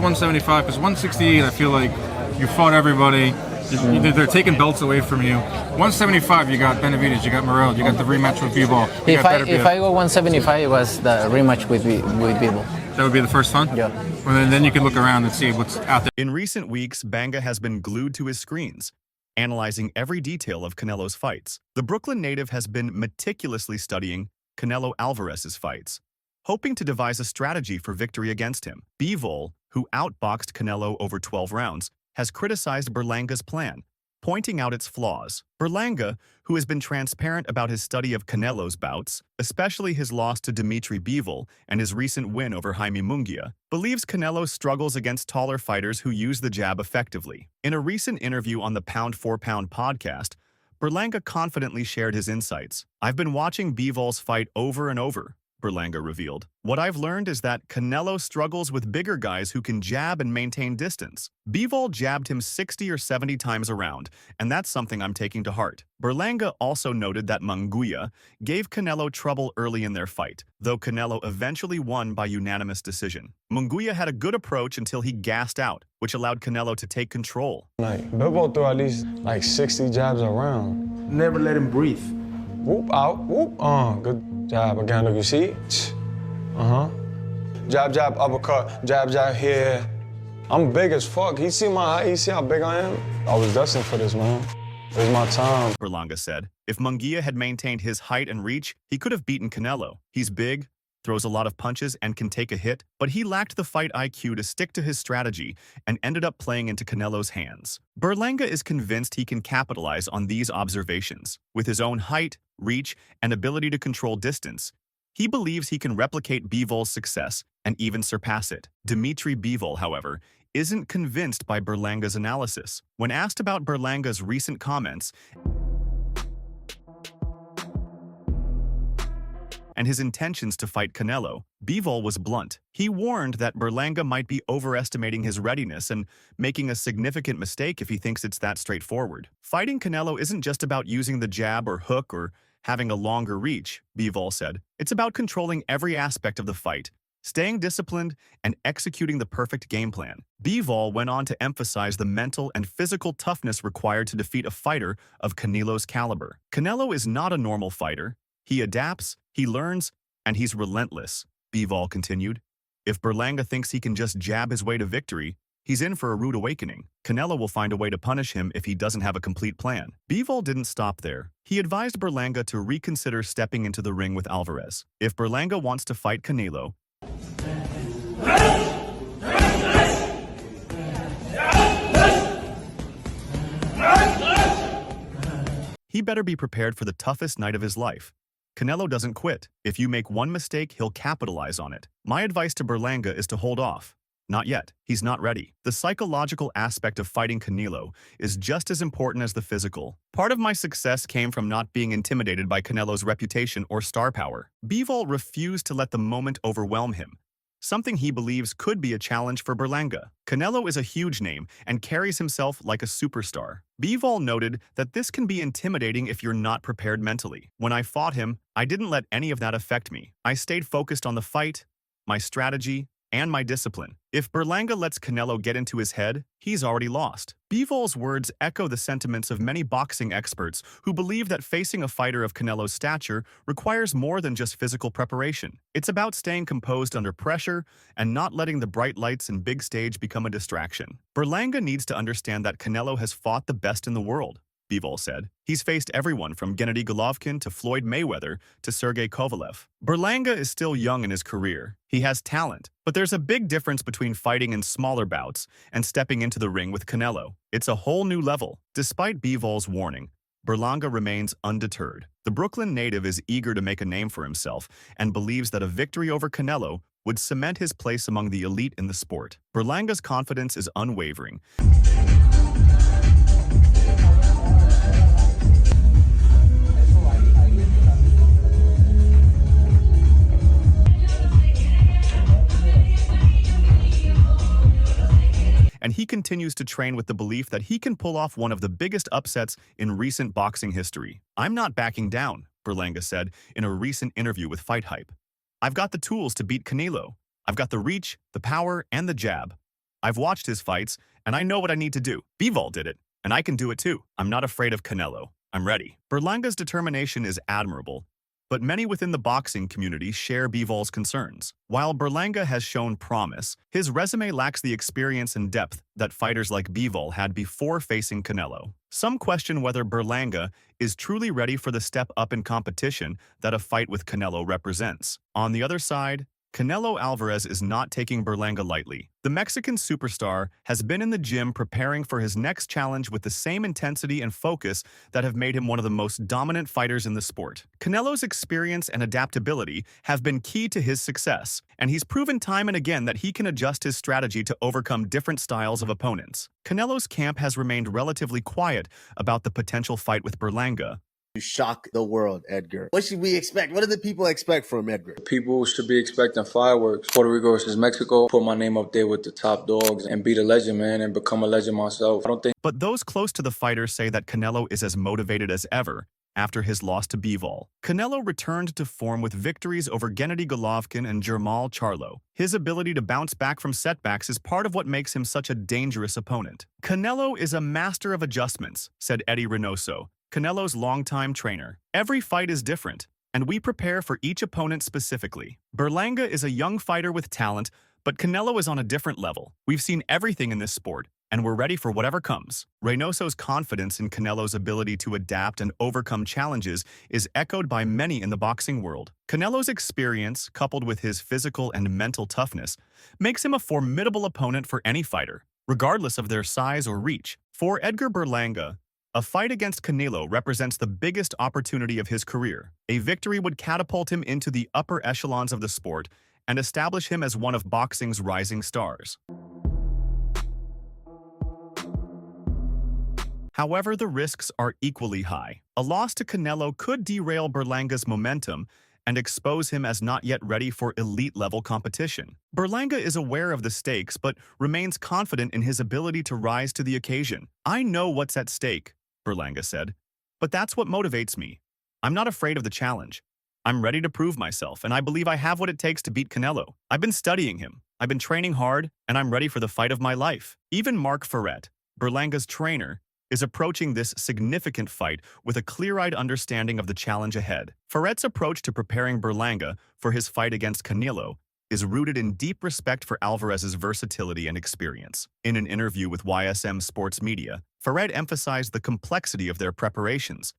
175, because 168, I feel like you fought everybody. They're taking belts away from you. 175, you got Benavidez, you got Morrell, you got the rematch with Bivol. If I go 175, it was the rematch with Bivol. That would be the first one? Yeah. Well, then you can look around and see what's out there. In recent weeks, Banga has been glued to his screens, analyzing every detail of Canelo's fights. The Brooklyn native has been meticulously studying Canelo Alvarez's fights, hoping to devise a strategy for victory against him. Bivol, who outboxed Canelo over 12 rounds, has criticized Berlanga's plan, pointing out its flaws. Berlanga, who has been transparent about his study of Canelo's bouts, especially his loss to Dmitry Bivol and his recent win over Jaime Munguia, believes Canelo struggles against taller fighters who use the jab effectively. In a recent interview on the Pound for Pound podcast, Berlanga confidently shared his insights. "I've been watching Bivol's fight over and over," Berlanga revealed. "What I've learned is that Canelo struggles with bigger guys who can jab and maintain distance. Bivol jabbed him 60 or 70 times around, and that's something I'm taking to heart." Berlanga also noted that Munguia gave Canelo trouble early in their fight, though Canelo eventually won by unanimous decision. Munguia had a good approach until he gassed out, which allowed Canelo to take control. Bivol threw at least 60 jabs around. Never let him breathe. Whoop, out, whoop, good jab again, look, you see? Jab, jab, uppercut, jab, jab here. I'm big as fuck. You see my height? You see how big I am? I was destined for this, man. It's my time. Berlanga said, if Munguia had maintained his height and reach, he could have beaten Canelo. He's big, throws a lot of punches, and can take a hit, but he lacked the fight IQ to stick to his strategy and ended up playing into Canelo's hands. Berlanga is convinced he can capitalize on these observations. With his own height, reach, and ability to control distance, he believes he can replicate Bivol's success and even surpass it. Dmitry Bivol, however, isn't convinced by Berlanga's analysis. When asked about Berlanga's recent comments and his intentions to fight Canelo, Bivol was blunt. He warned that Berlanga might be overestimating his readiness and making a significant mistake if he thinks it's that straightforward. Fighting Canelo isn't just about using the jab or hook or having a longer reach, Bivol said. It's about controlling every aspect of the fight, staying disciplined, and executing the perfect game plan. Bivol went on to emphasize the mental and physical toughness required to defeat a fighter of Canelo's caliber. Canelo is not a normal fighter. He adapts, he learns, and he's relentless, Bivol continued. If Berlanga thinks he can just jab his way to victory, he's in for a rude awakening. Canelo will find a way to punish him if he doesn't have a complete plan. Bivol didn't stop there. He advised Berlanga to reconsider stepping into the ring with Alvarez. If Berlanga wants to fight Canelo, he better be prepared for the toughest night of his life. Canelo doesn't quit. If you make one mistake, he'll capitalize on it. My advice to Berlanga is to hold off. Not yet. He's not ready. The psychological aspect of fighting Canelo is just as important as the physical. Part of my success came from not being intimidated by Canelo's reputation or star power. Bivol refused to let the moment overwhelm him, something he believes could be a challenge for Berlanga. Canelo is a huge name and carries himself like a superstar. Bivol noted that this can be intimidating if you're not prepared mentally. When I fought him, I didn't let any of that affect me. I stayed focused on the fight, my strategy, and my discipline. If Berlanga lets Canelo get into his head, he's already lost. Bivol's words echo the sentiments of many boxing experts who believe that facing a fighter of Canelo's stature requires more than just physical preparation. It's about staying composed under pressure and not letting the bright lights and big stage become a distraction. Berlanga needs to understand that Canelo has fought the best in the world, Bivol said. He's faced everyone from Gennady Golovkin to Floyd Mayweather to Sergey Kovalev. Berlanga is still young in his career. He has talent, but there's a big difference between fighting in smaller bouts and stepping into the ring with Canelo. It's a whole new level. Despite Bivol's warning, Berlanga remains undeterred. The Brooklyn native is eager to make a name for himself and believes that a victory over Canelo would cement his place among the elite in the sport. Berlanga's confidence is unwavering. And he continues to train with the belief that he can pull off one of the biggest upsets in recent boxing history. "I'm not backing down," Berlanga said in a recent interview with Fight Hype. "I've got the tools to beat Canelo. I've got the reach, the power, and the jab. I've watched his fights, and I know what I need to do. Bivol did it, and I can do it too. I'm not afraid of Canelo. I'm ready. Berlanga's determination is admirable, but many within the boxing community share Bivol's concerns. While Berlanga has shown promise, his resume lacks the experience and depth that fighters like Bivol had before facing Canelo. Some question whether Berlanga is truly ready for the step up in competition that a fight with Canelo represents. On the other side, Canelo Alvarez is not taking Berlanga lightly. The Mexican superstar has been in the gym preparing for his next challenge with the same intensity and focus that have made him one of the most dominant fighters in the sport. Canelo's experience and adaptability have been key to his success, and he's proven time and again that he can adjust his strategy to overcome different styles of opponents. Canelo's camp has remained relatively quiet about the potential fight with Berlanga. To shock the world, Edgar. What should we expect? What do the people expect from Edgar? People should be expecting fireworks. Puerto Rico versus Mexico. Put my name up there with the top dogs and be the legend, man, and become a legend myself. But those close to the fighter say that Canelo is as motivated as ever after his loss to Bivol. Canelo returned to form with victories over Gennady Golovkin and Jermall Charlo. His ability to bounce back from setbacks is part of what makes him such a dangerous opponent. Canelo is a master of adjustments, said Eddie Reynoso, Canelo's longtime trainer. Every fight is different, and we prepare for each opponent specifically. Berlanga is a young fighter with talent, but Canelo is on a different level. We've seen everything in this sport, and we're ready for whatever comes. Reynoso's confidence in Canelo's ability to adapt and overcome challenges is echoed by many in the boxing world. Canelo's experience, coupled with his physical and mental toughness, makes him a formidable opponent for any fighter, regardless of their size or reach. For Edgar Berlanga, a fight against Canelo represents the biggest opportunity of his career. A victory would catapult him into the upper echelons of the sport and establish him as one of boxing's rising stars. However, the risks are equally high. A loss to Canelo could derail Berlanga's momentum and expose him as not yet ready for elite-level competition. Berlanga is aware of the stakes but remains confident in his ability to rise to the occasion. "I know what's at stake," Berlanga said, "but that's what motivates me. I'm not afraid of the challenge. I'm ready to prove myself, and I believe I have what it takes to beat Canelo. I've been studying him, I've been training hard, and I'm ready for the fight of my life." Even Mark Ferret, Berlanga's trainer, is approaching this significant fight with a clear-eyed understanding of the challenge ahead. Ferret's approach to preparing Berlanga for his fight against Canelo is rooted in deep respect for Alvarez's versatility and experience. In an interview with YSM Sports Media, Ferret emphasized the complexity of their preparations,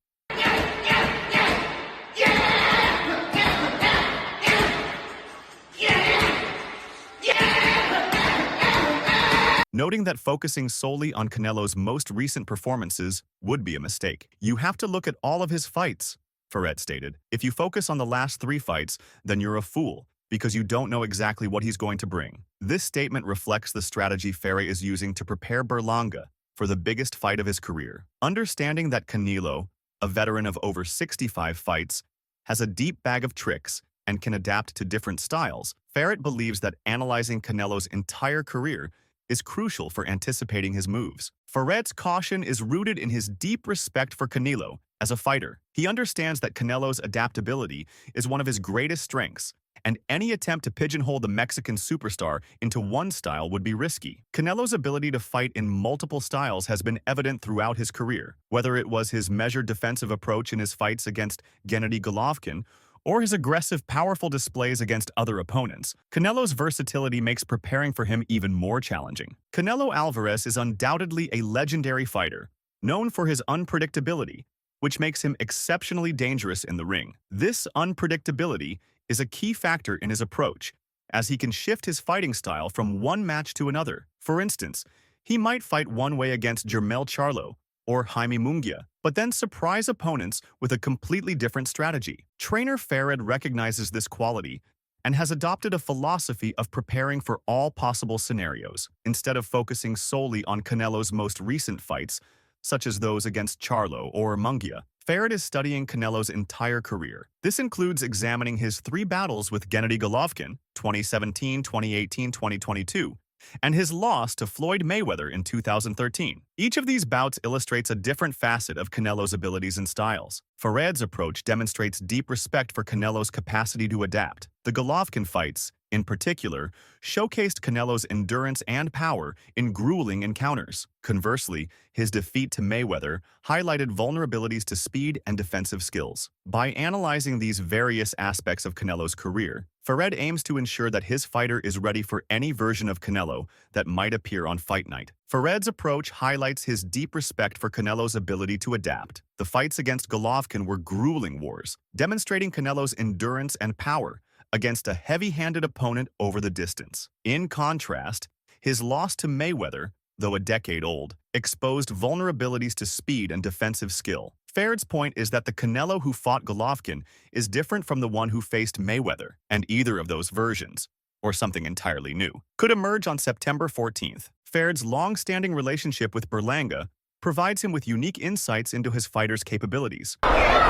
noting that focusing solely on Canelo's most recent performances would be a mistake. "You have to look at all of his fights," Ferret stated. "If you focus on the last 3 fights, then you're a fool, because you don't know exactly what he's going to bring." This statement reflects the strategy Ferret is using to prepare Berlanga for the biggest fight of his career. Understanding that Canelo, a veteran of over 65 fights, has a deep bag of tricks and can adapt to different styles, Ferret believes that analyzing Canelo's entire career is crucial for anticipating his moves. Ferret's caution is rooted in his deep respect for Canelo as a fighter. He understands that Canelo's adaptability is one of his greatest strengths, and any attempt to pigeonhole the Mexican superstar into one style would be risky. Canelo's ability to fight in multiple styles has been evident throughout his career, whether it was his measured defensive approach in his fights against Gennady Golovkin or his aggressive, powerful displays against other opponents. Canelo's versatility makes preparing for him even more challenging. Canelo Alvarez is undoubtedly a legendary fighter, known for his unpredictability, which makes him exceptionally dangerous in the ring. This unpredictability is a key factor in his approach, as he can shift his fighting style from one match to another. For instance, he might fight one way against Jermall Charlo or Jaime Munguia, but then surprise opponents with a completely different strategy. Trainer Ferret recognizes this quality and has adopted a philosophy of preparing for all possible scenarios, instead of focusing solely on Canelo's most recent fights, such as those against Charlo or Munguia. Ferret is studying Canelo's entire career. This includes examining his 3 battles with Gennady Golovkin, 2017, 2018, 2022, and his loss to Floyd Mayweather in 2013. Each of these bouts illustrates a different facet of Canelo's abilities and styles. Ferret's approach demonstrates deep respect for Canelo's capacity to adapt. The Golovkin fights, in particular, showcased Canelo's endurance and power in grueling encounters. Conversely, his defeat to Mayweather highlighted vulnerabilities to speed and defensive skills. By analyzing these various aspects of Canelo's career, Farid aims to ensure that his fighter is ready for any version of Canelo that might appear on fight night. Farid's approach highlights his deep respect for Canelo's ability to adapt. The fights against Golovkin were grueling wars, demonstrating Canelo's endurance and power against a heavy-handed opponent over the distance. In contrast, his loss to Mayweather, though a decade old, exposed vulnerabilities to speed and defensive skill. Farid's point is that the Canelo who fought Golovkin is different from the one who faced Mayweather, and either of those versions, or something entirely new, could emerge on September 14th. Farid's long-standing relationship with Berlanga provides him with unique insights into his fighter's capabilities. Look at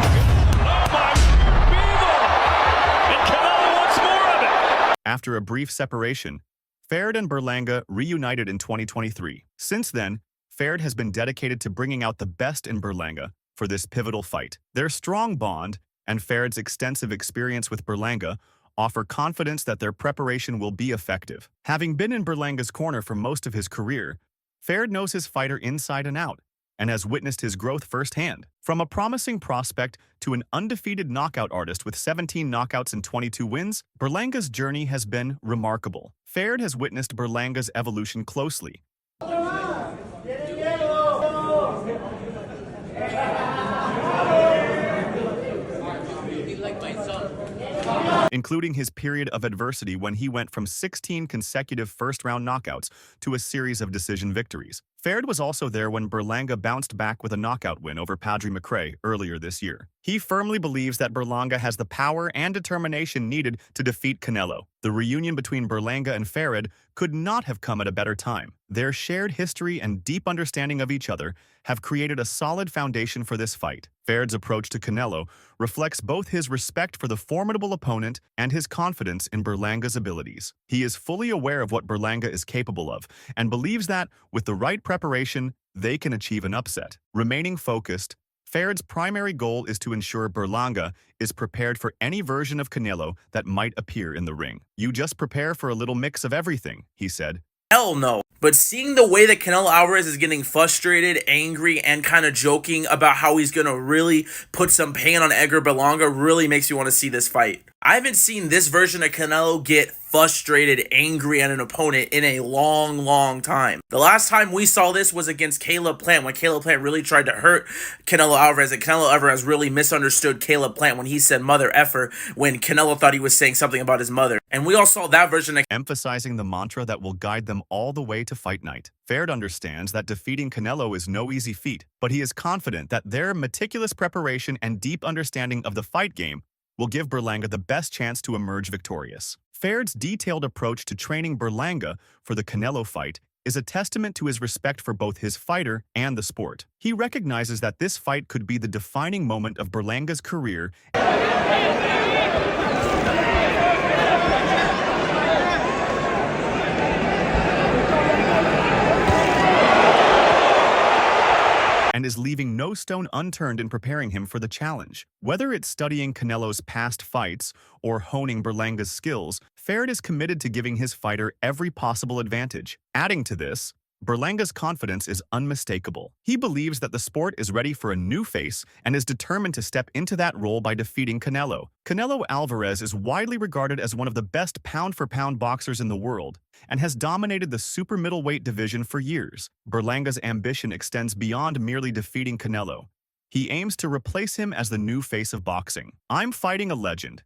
him. After a brief separation, Farid and Berlanga reunited in 2023. Since then, Farid has been dedicated to bringing out the best in Berlanga for this pivotal fight. Their strong bond and Farid's extensive experience with Berlanga offer confidence that their preparation will be effective. Having been in Berlanga's corner for most of his career, Farid knows his fighter inside and out and has witnessed his growth firsthand. From a promising prospect to an undefeated knockout artist with 17 knockouts and 22 wins, Berlanga's journey has been remarkable. Farid has witnessed Berlanga's evolution closely, including his period of adversity when he went from 16 consecutive first-round knockouts to a series of decision victories. Farid was also there when Berlanga bounced back with a knockout win over Padre McRae earlier this year. He firmly believes that Berlanga has the power and determination needed to defeat Canelo. The reunion between Berlanga and Farid could not have come at a better time. Their shared history and deep understanding of each other have created a solid foundation for this fight. Farid's approach to Canelo reflects both his respect for the formidable opponent and his confidence in Berlanga's abilities. He is fully aware of what Berlanga is capable of and believes that, with the right preparation, they can achieve an upset. Remaining focused, Farid's primary goal is to ensure Berlanga is prepared for any version of Canelo that might appear in the ring. "You just prepare for a little mix of everything," he said. Hell no. But seeing the way that Canelo Alvarez is getting frustrated, angry, and kind of joking about how he's going to really put some pain on Edgar Berlanga really makes me want to see this fight. I haven't seen this version of Canelo get frustrated, angry at an opponent in a long time. The last time we saw this was against Caleb Plant, when Caleb Plant really tried to hurt Canelo Alvarez, and Canelo Alvarez really misunderstood Caleb Plant when he said mother effer when Canelo thought he was saying something about his mother. And we all saw that version of emphasizing the mantra that will guide them all the way to fight night. Farid understands that defeating Canelo is no easy feat, but he is confident that their meticulous preparation and deep understanding of the fight game will give Berlanga the best chance to emerge victorious. Farid's detailed approach to training Berlanga for the Canelo fight is a testament to his respect for both his fighter and the sport. He recognizes that this fight could be the defining moment of Berlanga's career and is leaving no stone unturned in preparing him for the challenge. Whether it's studying Canelo's past fights or honing Berlanga's skills, Farid is committed to giving his fighter every possible advantage. Adding to this, Berlanga's confidence is unmistakable. He believes that the sport is ready for a new face and is determined to step into that role by defeating Canelo. Canelo Alvarez is widely regarded as one of the best pound-for-pound boxers in the world and has dominated the super middleweight division for years. Berlanga's ambition extends beyond merely defeating Canelo. He aims to replace him as the new face of boxing. "I'm fighting a legend."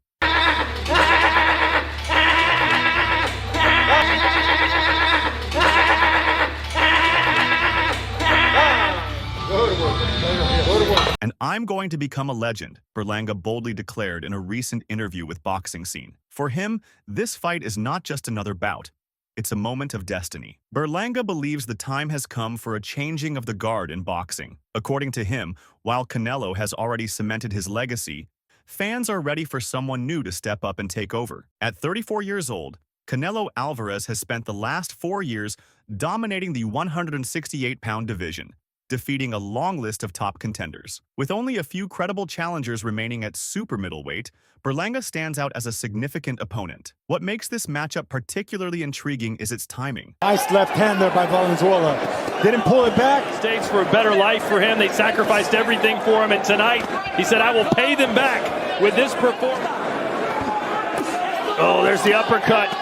"And I'm going to become a legend," Berlanga boldly declared in a recent interview with Boxing Scene. For him, this fight is not just another bout. It's a moment of destiny. Berlanga believes the time has come for a changing of the guard in boxing. According to him, while Canelo has already cemented his legacy, fans are ready for someone new to step up and take over. At 34 years old, Canelo Alvarez has spent the last 4 years dominating the 168-pound division. defeating a long list of top contenders. With only a few credible challengers remaining at super middleweight, Berlanga stands out as a significant opponent. What makes this matchup particularly intriguing is its timing. Nice left hand there by Valenzuela. Didn't pull it back. Stakes for a better life for him. They sacrificed everything for him, and tonight he said, I will pay them back with this performance. Oh, there's the uppercut.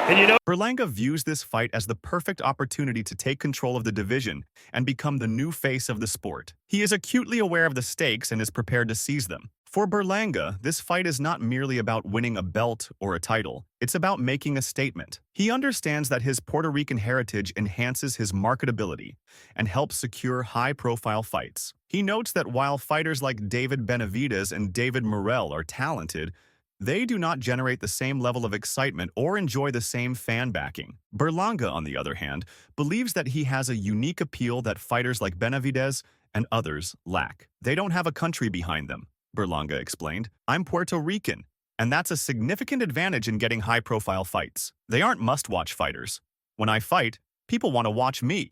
And you know, Berlanga views this fight as the perfect opportunity to take control of the division and become the new face of the sport. He is acutely aware of the stakes and is prepared to seize them. For Berlanga, this fight is not merely about winning a belt or a title. It's about making a statement. He understands that his Puerto Rican heritage enhances his marketability and helps secure high-profile fights. He notes that while fighters like David Benavidez and David Morrell are talented, they do not generate the same level of excitement or enjoy the same fan backing. Berlanga, on the other hand, believes that he has a unique appeal that fighters like Benavidez and others lack. They don't have a country behind them, Berlanga explained. I'm Puerto Rican, and that's a significant advantage in getting high-profile fights. They aren't must-watch fighters. When I fight, people want to watch me.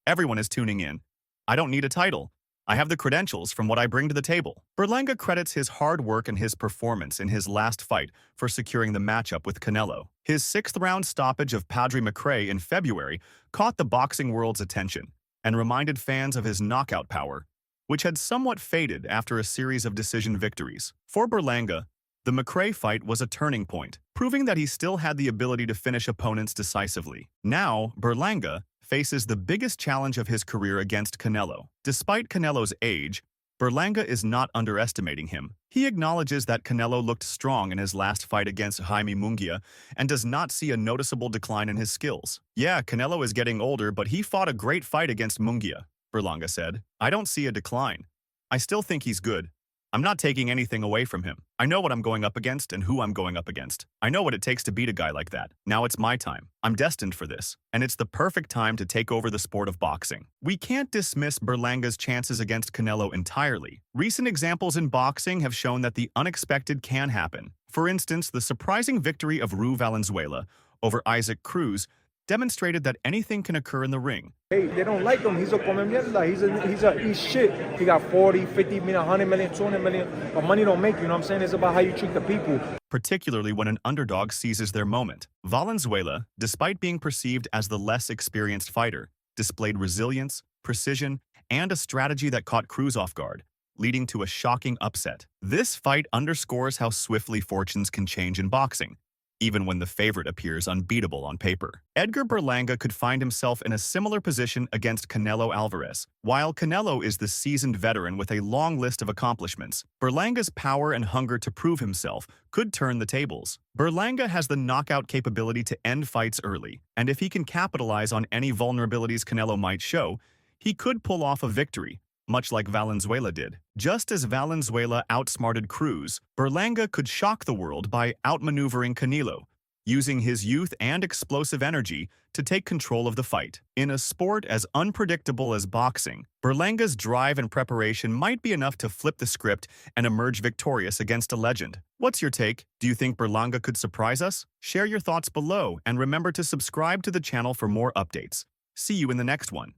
Everyone is tuning in. I don't need a title. I have the credentials from what I bring to the table. Berlanga credits his hard work and his performance in his last fight for securing the matchup with Canelo. His sixth-round stoppage of Padre McRae in February caught the boxing world's attention and reminded fans of his knockout power, which had somewhat faded after a series of decision victories. For Berlanga, the McRae fight was a turning point, proving that he still had the ability to finish opponents decisively. Now, Berlanga faces the biggest challenge of his career against Canelo. Despite Canelo's age, Berlanga is not underestimating him. He acknowledges that Canelo looked strong in his last fight against Jaime Munguia and does not see a noticeable decline in his skills. Yeah, Canelo is getting older, but he fought a great fight against Munguia, Berlanga said. I don't see a decline. I still think he's good. I'm not taking anything away from him. I know what I'm going up against and who I'm going up against. I know what it takes to beat a guy like that. Now it's my time. I'm destined for this, and it's the perfect time to take over the sport of boxing. We can't dismiss Berlanga's chances against Canelo entirely. Recent examples in boxing have shown that the unexpected can happen. For instance, the surprising victory of Ru Valenzuela over Isaac Cruz demonstrated that anything can occur in the ring. Hey, they don't like him. He's a come mierda. He's shit. He got 40, 50 million, 100 million, 200 million. But money don't make you, know what I'm saying? It's about how you treat the people. Particularly when an underdog seizes their moment. Valenzuela, despite being perceived as the less experienced fighter, displayed resilience, precision, and a strategy that caught Cruz off guard, leading to a shocking upset. This fight underscores how swiftly fortunes can change in boxing, even when the favorite appears unbeatable on paper. Edgar Berlanga could find himself in a similar position against Canelo Alvarez. While Canelo is the seasoned veteran with a long list of accomplishments, Berlanga's power and hunger to prove himself could turn the tables. Berlanga has the knockout capability to end fights early, and if he can capitalize on any vulnerabilities Canelo might show, he could pull off a victory, much like Valenzuela did. Just as Valenzuela outsmarted Cruz, Berlanga could shock the world by outmaneuvering Canelo, using his youth and explosive energy to take control of the fight. In a sport as unpredictable as boxing, Berlanga's drive and preparation might be enough to flip the script and emerge victorious against a legend. What's your take? Do you think Berlanga could surprise us? Share your thoughts below and remember to subscribe to the channel for more updates. See you in the next one.